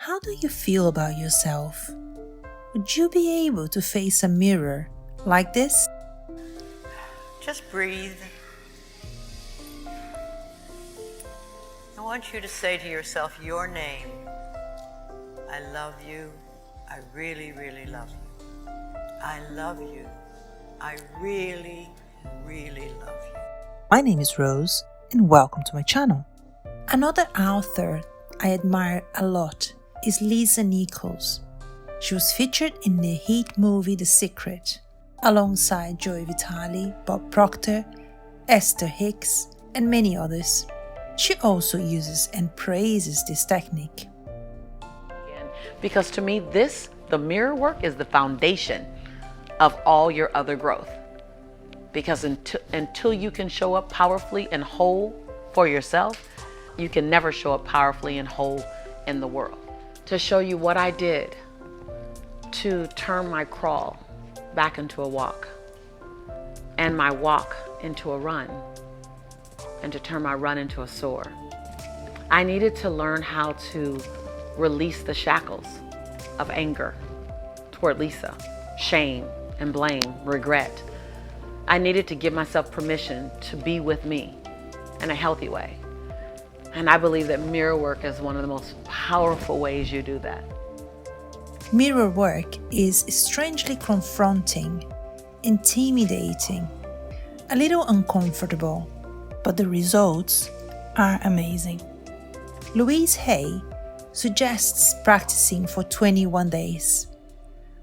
How do you feel about yourself? Would you be able to face a mirror like this? Just breathe. I want you to say to yourself your name. I love you. I really, really love you. I love you. I really, really love you. My name is Rose and welcome to my channel. Another author I admire a lot is Lisa Nicholls. She was featured in the hit movie The Secret, alongside Joey Vitale, Bob Proctor, Esther Hicks, and many others. She also uses and praises this technique. Because to me, the mirror work is the foundation of all your other growth. Because until you can show up powerfully and whole for yourself, you can never show up powerfully and whole in the world. To show you what I did to turn my crawl back into a walk, and my walk into a run, and to turn my run into a soar. I needed to learn how to release the shackles of anger toward Lisa, shame and blame, regret. I needed to give myself permission to be with me in a healthy way. And I believe that mirror work is one of the most powerful ways you do that. Mirror work is strangely confronting, intimidating, a little uncomfortable, but the results are amazing. Louise Hay suggests practicing for 21 days.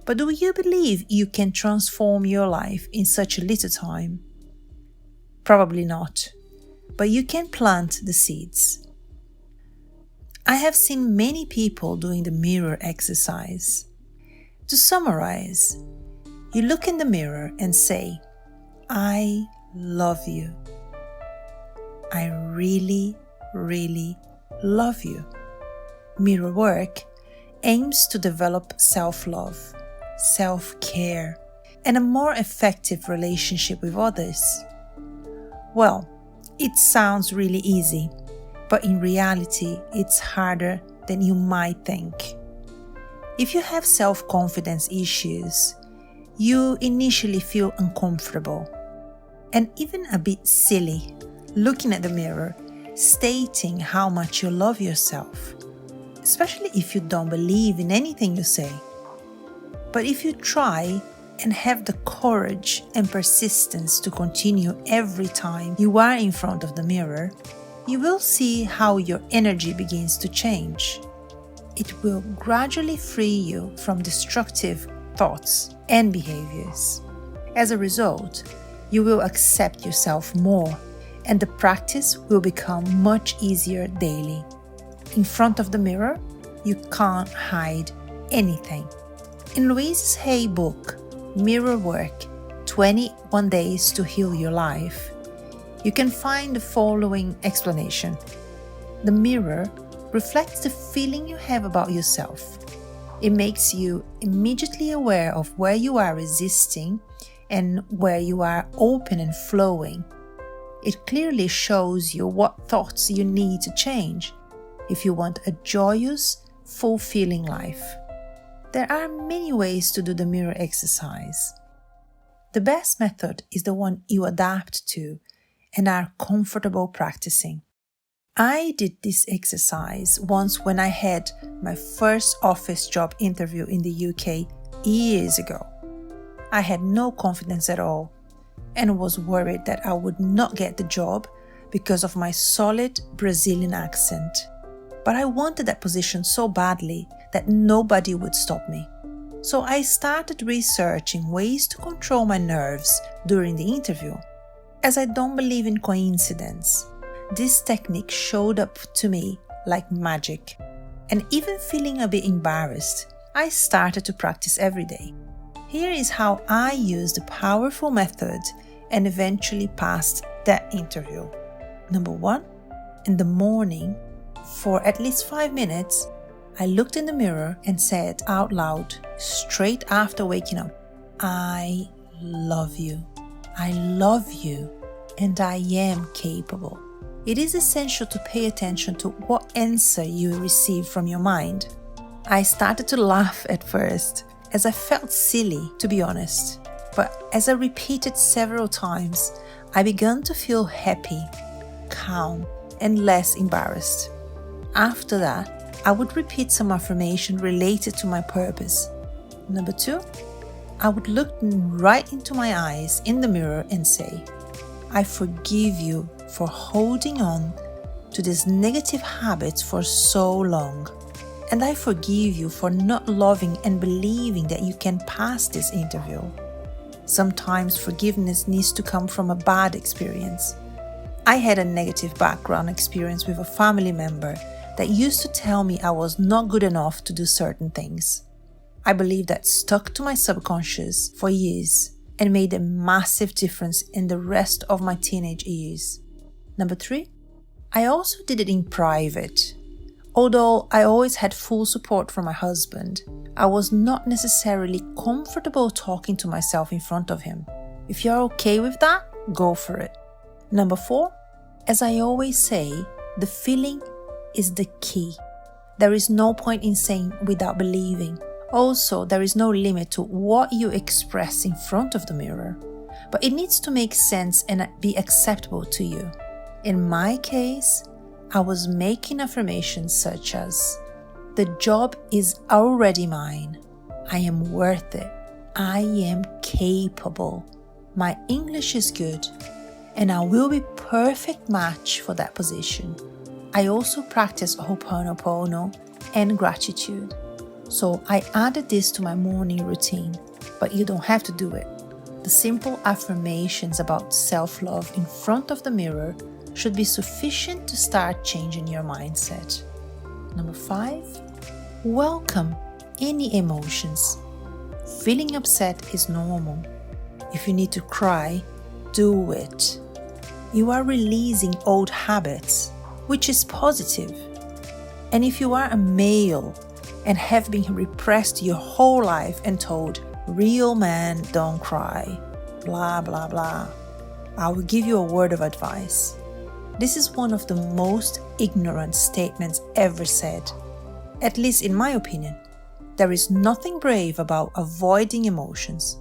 But do you believe you can transform your life in such a little time? Probably not, but you can plant the seeds. I have seen many people doing the mirror exercise. To summarize, you look in the mirror and say, I love you. I really, really love you. Mirror work aims to develop self-love, self-care, and a more effective relationship with others. Well, it sounds really easy, but in reality, it's harder than you might think. If you have self-confidence issues, you initially feel uncomfortable and even a bit silly looking at the mirror, stating how much you love yourself, especially if you don't believe in anything you say. But if you try and have the courage and persistence to continue every time you are in front of the mirror, you will see how your energy begins to change. It will gradually free you from destructive thoughts and behaviors. As a result, you will accept yourself more, and the practice will become much easier daily. In front of the mirror, you can't hide anything. In Louise Hay's book, Mirror Work, 21 Days to Heal Your Life, you can find the following explanation. The mirror reflects the feeling you have about yourself. It makes you immediately aware of where you are resisting and where you are open and flowing. It clearly shows you what thoughts you need to change if you want a joyous, fulfilling life. There are many ways to do the mirror exercise. The best method is the one you adapt to and are comfortable practicing. I did this exercise once when I had my first office job interview in the UK years ago. I had no confidence at all and was worried that I would not get the job because of my solid Brazilian accent. But I wanted that position so badly that nobody would stop me. So I started researching ways to control my nerves during the interview. As I don't believe in coincidence, this technique showed up to me like magic. And even feeling a bit embarrassed, I started to practice every day. Here is how I used the powerful method and eventually passed that interview. Number 1, in the morning, for at least 5 minutes, I looked in the mirror and said out loud, straight after waking up, I love you. I love you, and I am capable. It is essential to pay attention to what answer you receive from your mind. I started to laugh at first, as I felt silly, to be honest. But as I repeated several times, I began to feel happy, calm, and less embarrassed. After that, I would repeat some affirmation related to my purpose. Number 2, I would look right into my eyes in the mirror and say, I forgive you for holding on to these negative habits for so long. And I forgive you for not loving and believing that you can pass this interview. Sometimes forgiveness needs to come from a bad experience. I had a negative background experience with a family member that used to tell me I was not good enough to do certain things. I believe that stuck to my subconscious for years and made a massive difference in the rest of my teenage years. Number 3, I also did it in private. Although I always had full support from my husband, I was not necessarily comfortable talking to myself in front of him. If you're okay with that, go for it. Number 4, as I always say, the feeling is the key. There is no point in saying without believing. Also, there is no limit to what you express in front of the mirror, but it needs to make sense and be acceptable to you. In my case, I was making affirmations such as, the job is already mine. I am worth it. I am capable. My English is good. And I will be perfect match for that position. I also practice Ho'oponopono and gratitude. So I added this to my morning routine, but you don't have to do it. The simple affirmations about self-love in front of the mirror should be sufficient to start changing your mindset. Number 5, welcome any emotions. Feeling upset is normal. If you need to cry, do it. You are releasing old habits, which is positive. And if you are a male and have been repressed your whole life and told, real men don't cry, blah, blah, blah, I will give you a word of advice. This is one of the most ignorant statements ever said. At least in my opinion, there is nothing brave about avoiding emotions.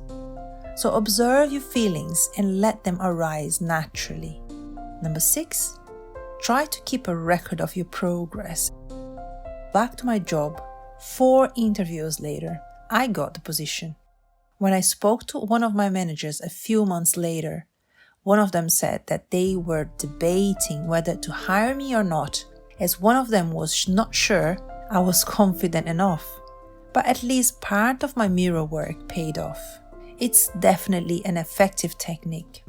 So observe your feelings and let them arise naturally. Number 6, try to keep a record of your progress. Back to my job, 4 interviews later, I got the position. When I spoke to one of my managers a few months later, one of them said that they were debating whether to hire me or not, as one of them was not sure I was confident enough. But at least part of my mirror work paid off. It's definitely an effective technique.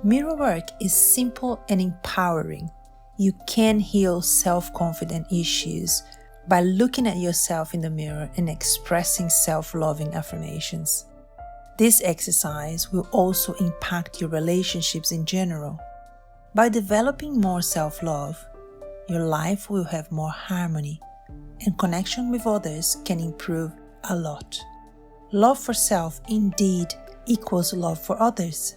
Mirror work is simple and empowering. You can heal self-confident issues by looking at yourself in the mirror and expressing self-loving affirmations. This exercise will also impact your relationships in general. By developing more self-love, your life will have more harmony, and connection with others can improve a lot. Love for self indeed equals love for others.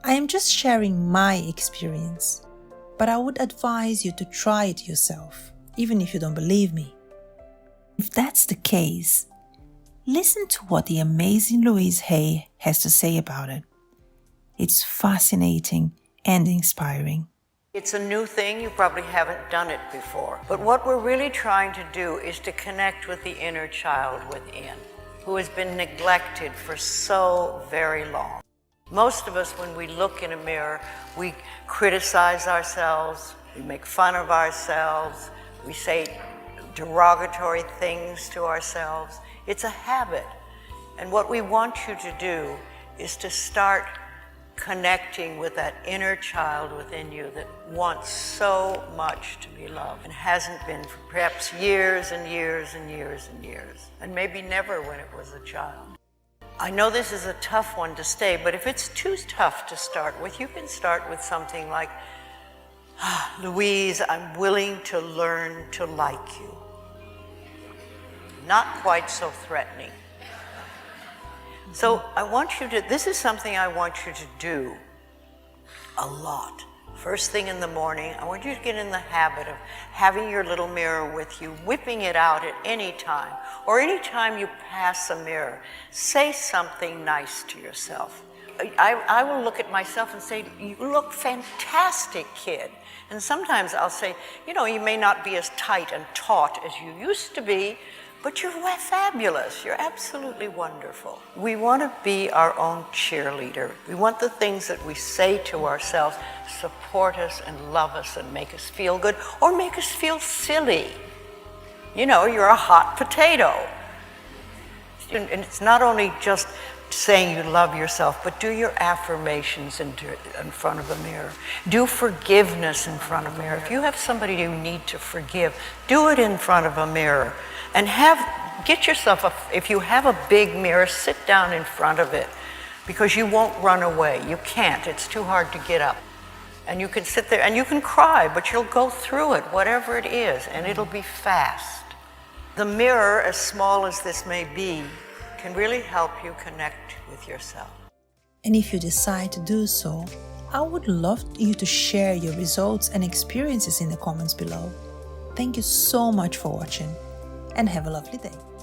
I am just sharing my experience, but I would advise you to try it yourself, even if you don't believe me. If that's the case, listen to what the amazing Louise Hay has to say about it. It's fascinating and inspiring. It's a new thing, you probably haven't done it before. But what we're really trying to do is to connect with the inner child within, who has been neglected for so very long. Most of us, when we look in a mirror, we criticize ourselves, we make fun of ourselves, we say derogatory things to ourselves. It's a habit. And what we want you to do is to start connecting with that inner child within you that wants so much to be loved and hasn't been for perhaps years and years and years and years, and maybe never when it was a child. I know this is a tough one to stay, but if it's too tough to start with, you can start with something like, Louise, I'm willing to learn to like you. Not quite so threatening. So I want you to, this is something I want you to do a lot. First thing in the morning, I want you to get in the habit of having your little mirror with you, whipping it out at any time, or any time you pass a mirror. Say something nice to yourself. I will look at myself and say, you look fantastic, kid. And sometimes I'll say, you know, you may not be as tight and taut as you used to be, but you're fabulous. You're absolutely wonderful. We want to be our own cheerleader. We want the things that we say to ourselves support us and love us and make us feel good or make us feel silly. You know, you're a hot potato. And it's not only just saying you love yourself, but do your affirmations in front of a mirror. Do forgiveness in front of a mirror. If you have somebody you need to forgive, do it in front of a mirror. And get yourself if you have a big mirror, sit down in front of it, because you won't run away. You can't. It's too hard to get up. And you can sit there and you can cry, but you'll go through it, whatever it is, and it'll be fast. The mirror, as small as this may be, can really help you connect with yourself. And if you decide to do so, I would love you to share your results and experiences in the comments below. Thank you so much for watching, and have a lovely day.